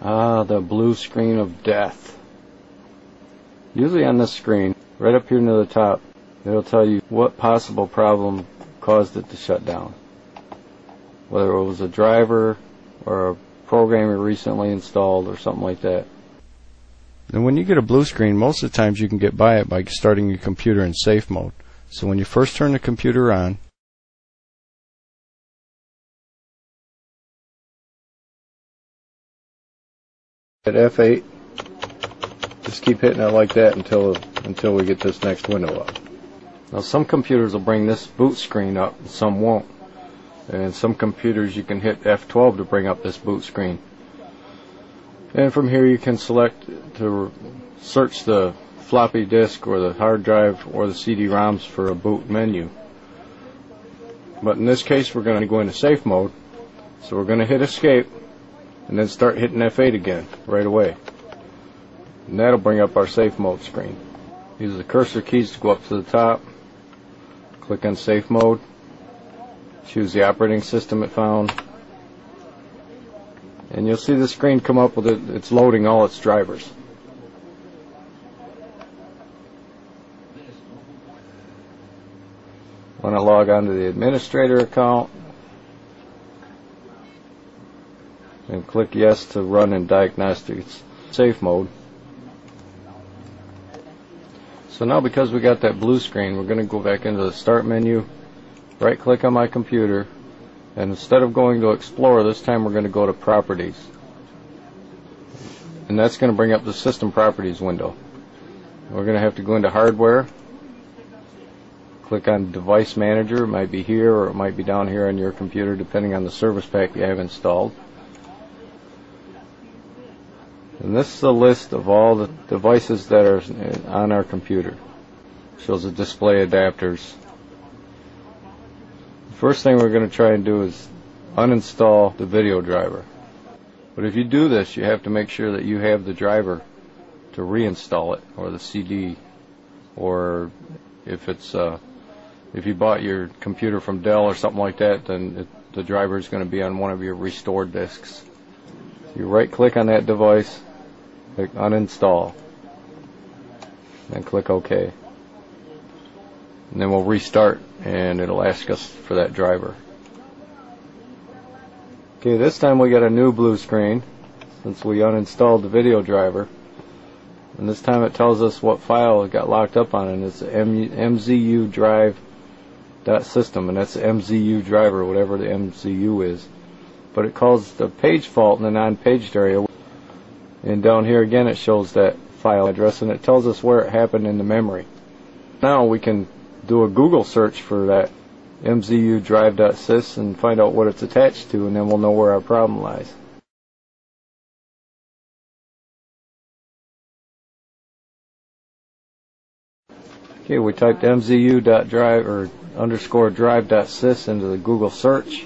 Ah, the blue screen of death. Usually on this screen, right up here near the top, it'll tell you what possible problem caused it to shut down. Whether it was a driver or a program you recently installed or something like that. And when you get a blue screen, most of the times you can get by it by starting your computer in safe mode. So when you first turn the computer on, at F8, just keep hitting it like that until we get this next window up. Now some computers will bring this boot screen up, and some won't. And some computers you can hit F12 to bring up this boot screen. And from here you can select to search the floppy disk or the hard drive or the CD-ROMs for a boot menu. But in this case we're going to go into safe mode, so we're going to hit escape and then start hitting F8 again right away. And that'll bring up our safe mode screen. Use the cursor keys to go up to the top, click on safe mode, choose the operating system it found, and you'll see the screen come up with it's loading all its drivers. Want to log on to the administrator account and click yes to run in diagnostics safe mode. So now because we got that blue screen, we're going to go back into the start menu, right click on my computer, and instead of going to Explorer, this time we're going to go to Properties. And that's going to bring up the System Properties window. We're going to have to go into Hardware, click on Device Manager. It might be here or it might be down here on your computer depending on the service pack you have installed. And this is a list of all the devices that are on our computer. It shows the display adapters. The first thing we're going to try and do is uninstall the video driver. But if you do this, you have to make sure that you have the driver to reinstall it, or the CD, or if you bought your computer from Dell or something like that, then the driver is going to be on one of your restored disks. You right click on that device, click uninstall, then click OK. And then we'll restart and it'll ask us for that driver. Okay, this time we got a new blue screen since we uninstalled the video driver. And this time it tells us what file it got locked up on, and it's MZU drive.system, and that's the MZU driver, whatever the MZU is. But it calls the page fault in the non-paged area. And down here again it shows that file address, and it tells us where it happened in the memory. Now we can do a Google search for that MZU drive.sys and find out what it's attached to, and then we'll know where our problem lies. Okay, we typed MZU.drive or _drive.sys into the Google search,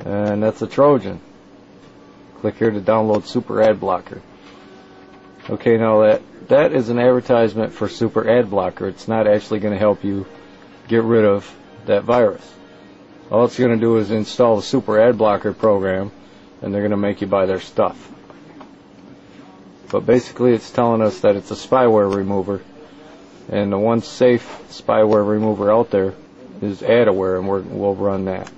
and that's a Trojan. Click here to download Super Ad Blocker. Okay, now that is an advertisement for Super Ad Blocker. It's not actually going to help you get rid of that virus. All it's going to do is install the Super Ad Blocker program, and they're going to make you buy their stuff. But basically it's telling us that it's a spyware remover, and the one safe spyware remover out there is Adaware, and we'll run that.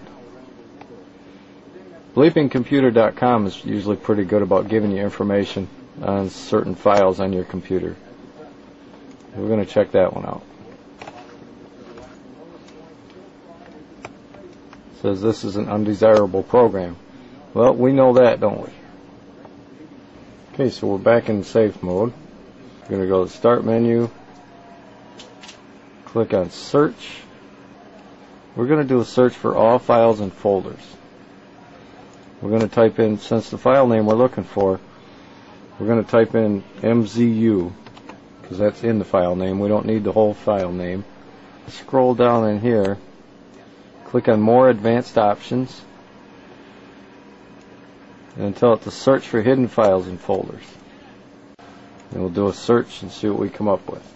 BleepingComputer.com is usually pretty good about giving you information on certain files on your computer. We're going to check that one out. It says this is an undesirable program. Well, we know that, don't we? Okay, so we're back in safe mode. We're going to go to the Start menu, click on Search. We're going to do a search for all files and folders. We're going to type in, since the file name we're looking for, we're going to type in MZU, because that's in the file name. We don't need the whole file name. Scroll down in here, click on More Advanced Options, and tell it to search for hidden files and folders. And we'll do a search and see what we come up with.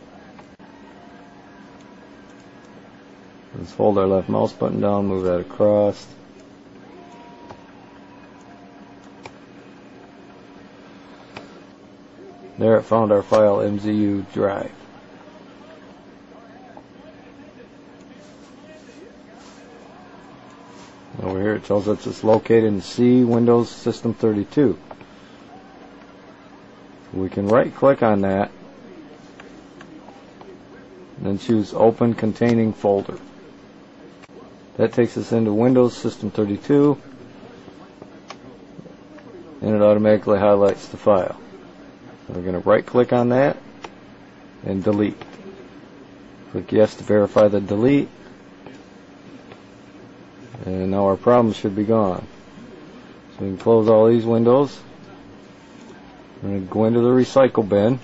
Let's hold our left mouse button down, move that across. There it found our file MZU drive. Over here it tells us it's located in C, Windows System 32. We can right click on that and then choose Open Containing Folder. That takes us into Windows System 32, and it automatically highlights the file. We're going to right click on that and delete. Click yes to verify the delete, and now our problem should be gone. So we can close all these windows. We're going to go into the recycle bin,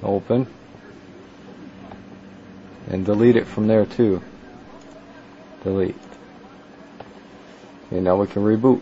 open, and delete it from there too. Delete. Okay, now we can reboot.